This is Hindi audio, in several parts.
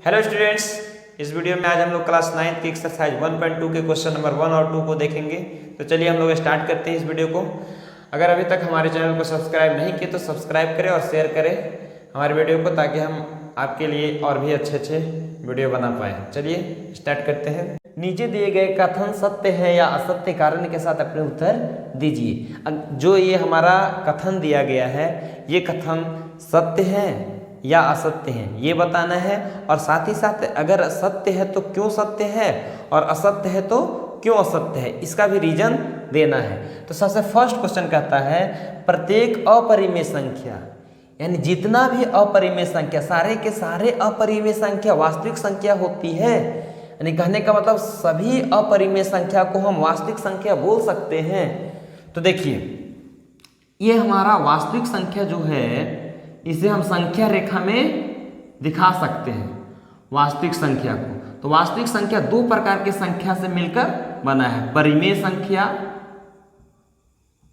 हेलो स्टूडेंट्स, इस वीडियो में आज हम लोग क्लास 9 की एक्सरसाइज 1.2 के क्वेश्चन नंबर 1 और 2 को देखेंगे। तो चलिए हम लोग स्टार्ट करते हैं इस वीडियो को। अगर अभी तक हमारे चैनल को सब्सक्राइब नहीं किए तो सब्सक्राइब करें और शेयर करें हमारे वीडियो को, ताकि हम आपके लिए और भी अच्छे वीडियो बना पाएँ। चलिए स्टार्ट करते हैं। नीचे दिए गए कथन सत्य है या असत्य कारण के साथ अपने उत्तर दीजिए। जो ये हमारा कथन दिया गया है, ये कथन सत्य है या असत्य है ये बताना है, और साथ ही साथ अगर सत्य है तो क्यों सत्य है और असत्य है तो क्यों असत्य है, इसका भी रीजन देना है। तो सबसे फर्स्ट क्वेश्चन कहता है प्रत्येक अपरिमेय संख्या, यानी जितना भी अपरिमेय संख्या, सारे के सारे अपरिमेय संख्या वास्तविक संख्या होती है। यानी कहने का मतलब सभी अपरिमेय संख्या को हम वास्तविक संख्या बोल सकते हैं। तो देखिए, ये हमारा वास्तविक संख्या जो है इसे हम संख्या रेखा में दिखा सकते हैं वास्तविक संख्या को। तो वास्तविक संख्या दो प्रकार की संख्या से मिलकर बना है, परिमेय संख्या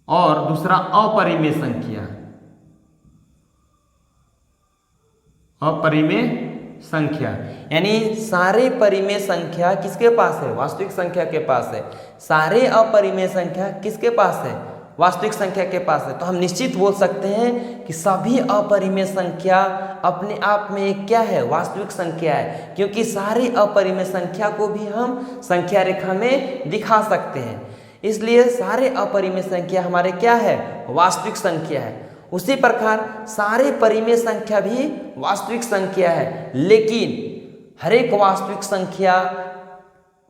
और दूसरा अपरिमेय संख्या। अपरिमेय संख्या यानी सारे परिमेय संख्या किसके पास है? वास्तविक संख्या के पास है। सारे अपरिमेय संख्या किसके पास है? वास्तविक संख्या के पास है। तो हम निश्चित बोल सकते हैं कि सभी अपरिमेय संख्या अपने आप में एक क्या है? वास्तविक संख्या है, क्योंकि सारी अपरिमेय संख्या को भी हम संख्या रेखा में दिखा सकते हैं। इसलिए सारे अपरिमेय संख्या हमारे क्या है? वास्तविक संख्या है। उसी प्रकार सारे परिमेय संख्या भी वास्तविक संख्या है, लेकिन हर एक वास्तविक संख्या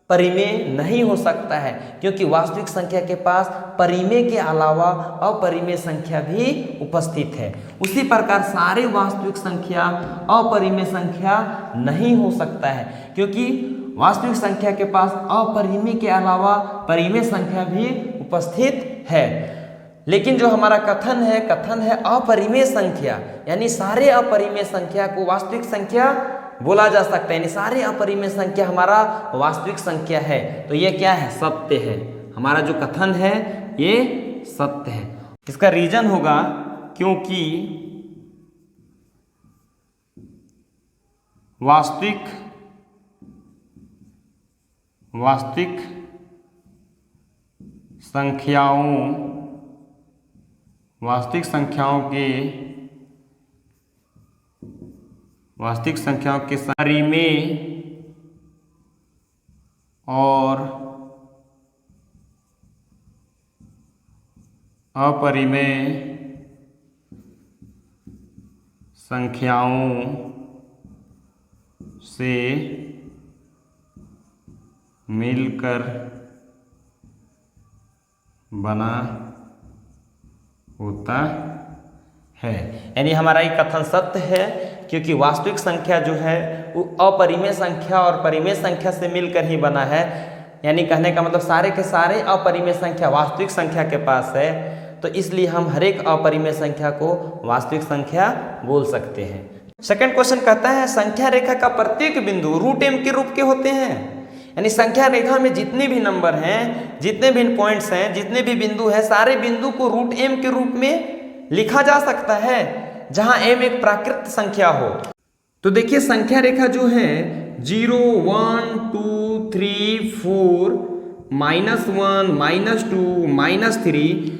परिमेय नहीं हो सकता है, क्योंकि वास्तविक संख्या के पास परिमेय के अलावा अपरिमेय संख्या भी उपस्थित है। उसी प्रकार सारे वास्तविक संख्या अपरिमेय संख्या नहीं हो सकता है, क्योंकि वास्तविक संख्या के पास अपरिमेय के अलावा परिमेय संख्या भी उपस्थित है। लेकिन जो हमारा कथन है अपरिमेय संख्या, यानी सारे अपरिमेय संख्या को वास्तविक संख्या बोला जा सकता है, यानी सारे अपरिमेय संख्या हमारा वास्तविक संख्या है। तो ये क्या है? सत्य है। हमारा जो कथन है ये सत्य है। इसका रीजन होगा क्योंकि वास्तविक संख्याओं के परिमेय और अपरिमेय संख्याओं से मिलकर बना होता है। यानी हमारा ये कथन सत्य है, क्योंकि वास्तविक संख्या जो है वो अपरिमेय संख्या और परिमेय संख्या से मिलकर ही बना है। यानी कहने का मतलब सारे के सारे अपरिमेय संख्या वास्तविक संख्या के पास है, तो इसलिए हम हर एक अपरिमेय संख्या को वास्तविक संख्या बोल सकते हैं। सेकंड क्वेश्चन कहता है संख्या रेखा का प्रत्येक बिंदु रूट m के रूप के होते हैं। यानी संख्या रेखा में जितने भी नंबर हैं, जितने भी पॉइंट्स हैं, जितने भी बिंदु हैं, सारे बिंदु को रूट m के रूप में लिखा जा सकता है, जहां m एक प्राकृत संख्या हो। तो देखिए, संख्या रेखा जो है 0 1 2 3 4 -1 -2 -3,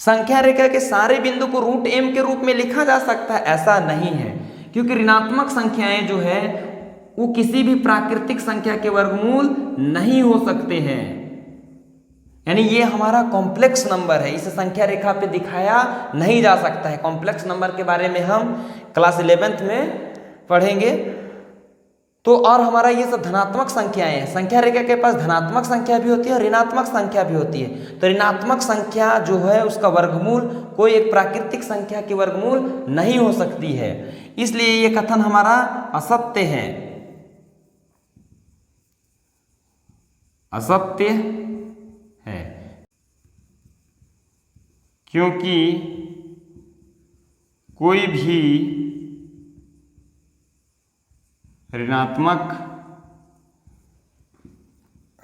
संख्या रेखा के सारे बिंदु को रूट m के रूप में लिखा जा सकता है, ऐसा नहीं है, क्योंकि ऋणात्मक संख्याएं जो है वो किसी भी प्राकृतिक संख्या के वर्गमूल नहीं हो सकते हैं। यानी ये हमारा कॉम्प्लेक्स नंबर है, इसे संख्या रेखा पे दिखाया नहीं जा सकता है। कॉम्प्लेक्स नंबर के बारे में हम क्लास 11th में पढ़ेंगे। तो और हमारा ये सब धनात्मक संख्याएं हैं। संख्या रेखा के पास धनात्मक संख्या भी होती है और ऋणात्मक संख्या भी होती है। तो ऋणात्मक संख्या जो है उसका वर्गमूल कोई एक प्राकृतिक संख्या की वर्गमूल नहीं हो सकती है, इसलिए ये कथन हमारा असत्य है। असत्य है क्योंकि कोई भी ऋणात्मक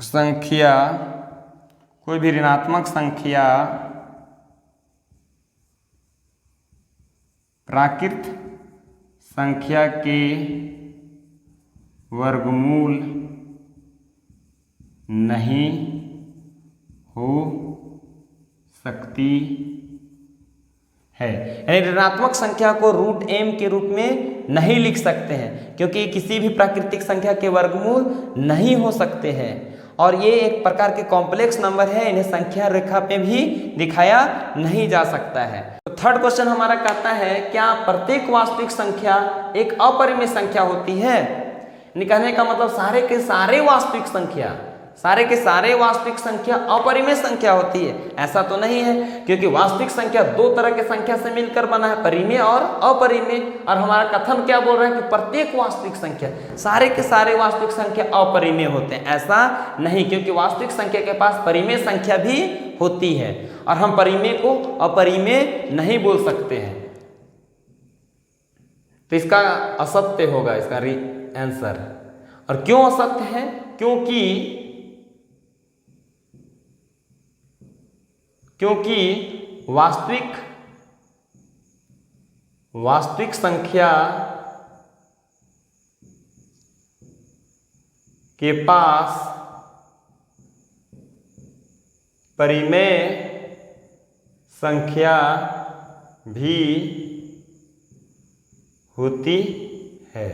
संख्या प्राकृत संख्या के वर्गमूल नहीं हो सकती है। यानी ऋणात्मक संख्या को रूट m के रूप में नहीं लिख सकते हैं, क्योंकि किसी भी प्राकृतिक संख्या के वर्गमूल नहीं हो सकते हैं और ये एक प्रकार के कॉम्प्लेक्स नंबर है, इन्हें संख्या रेखा पे भी दिखाया नहीं जा सकता है। तो थर्ड क्वेश्चन हमारा कहता है, क्या प्रत्येक वास्तविक संख्या एक अपरिमेय संख्या होती है? कहने का मतलब सारे के सारे वास्तविक संख्या अपरिमेय संख्या होती है? ऐसा तो नहीं है, क्योंकि वास्तविक संख्या दो तरह के संख्या से मिलकर बना है, परिमेय और अपरिमेय। और हमारा कथन क्या बोल रहा है कि प्रत्येक वास्तविक संख्या, सारे के सारे वास्तविक संख्या अपरिमेय होते हैं? ऐसा नहीं, क्योंकि वास्तविक संख्या के पास परिमेय संख्या भी होती है और हम परिमेय को अपरिमेय नहीं बोल सकते हैं। तो इसका असत्य होगा इसका आंसर। और क्यों असत्य है? क्योंकि वास्तविक संख्या के पास परिमेय संख्या भी होती है।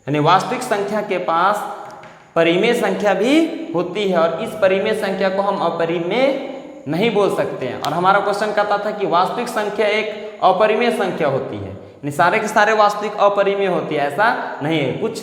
यानी वास्तविक संख्या के पास परिमेय संख्या भी होती है और इस परिमेय संख्या को हम अपरिमेय नहीं बोल सकते हैं। और हमारा क्वेश्चन कहता था कि वास्तविक संख्या एक अपरिमेय संख्या होती है, यानी सारे के सारे वास्तविक अपरिमेय होती है? ऐसा नहीं है, कुछ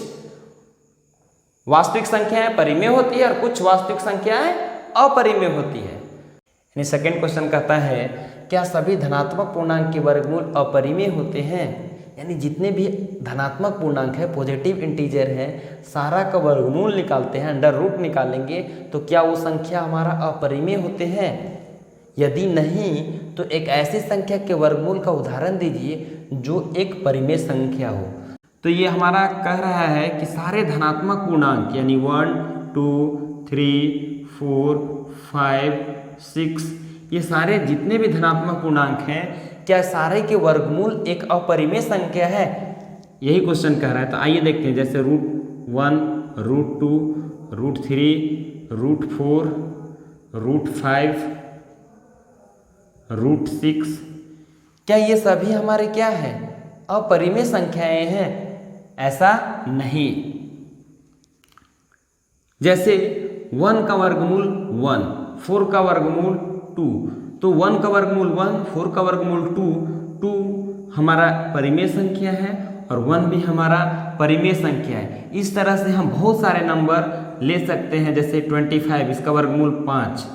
वास्तविक संख्याएं परिमेय होती है और कुछ वास्तविक संख्याएं अपरिमेय होती है। यानी सेकंड क्वेश्चन कहता है, क्या सभी धनात्मक पूर्णांक के वर्गमूल अपरिमेय होते हैं? यानी जितने भी धनात्मक पूर्णांक है, पॉजिटिव इंटीजर है, सारा का वर्गमूल निकालते हैं, अंडर रूट निकालेंगे, तो क्या वो संख्या हमारा अपरिमेय होते हैं? यदि नहीं तो एक ऐसी संख्या के वर्गमूल का उदाहरण दीजिए जो एक परिमेय संख्या हो। तो ये हमारा कह रहा है कि सारे धनात्मक पूर्णांक यानी 1, 2, 3, 4, 5, 6 ये सारे जितने भी धनात्मक पूर्णांक हैं, क्या सारे के वर्गमूल एक अपरिमेय संख्या है? यही क्वेश्चन कह रहा है। तो आइए देखते हैं, जैसे √1, √2, √3, √4, √5, √6, क्या ये सभी हमारे क्या है? अपरिमेय संख्याएं हैं? ऐसा नहीं। जैसे 1 का वर्गमूल 1, 4 का वर्गमूल 2, तो 1 का वर्गमूल 1, 4 का वर्गमूल 2 हमारा परिमेय संख्या है और 1 भी हमारा परिमेय संख्या है। इस तरह से हम बहुत सारे नंबर ले सकते हैं, जैसे 25 इसका वर्गमूल 5,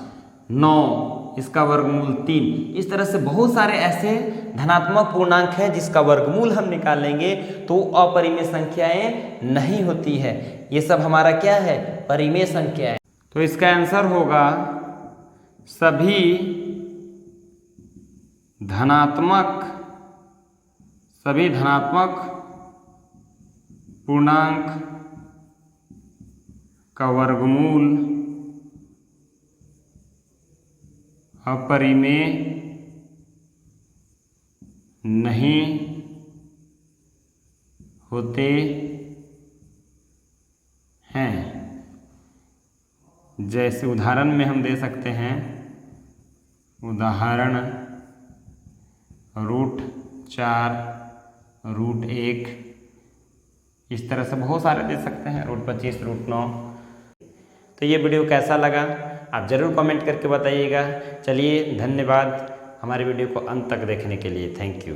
9 इसका वर्गमूल 3। इस तरह से बहुत सारे ऐसे धनात्मक पूर्णांक हैं जिसका वर्गमूल हम निकालेंगे तो अपरिमेय संख्याएं नहीं होती है। ये सब हमारा क्या है? परिमेय संख्या है। तो इसका आंसर होगा सभी धनात्मक पूर्णांक का वर्गमूल अपरिमेय नहीं होते हैं। जैसे उदाहरण में हम दे सकते हैं, उदाहरण √4, √1, इस तरह से बहुत सारे दे सकते हैं, √25, √9। तो ये वीडियो कैसा लगा आप ज़रूर कमेंट करके बताइएगा। चलिए धन्यवाद हमारे वीडियो को अंत तक देखने के लिए। Thank you.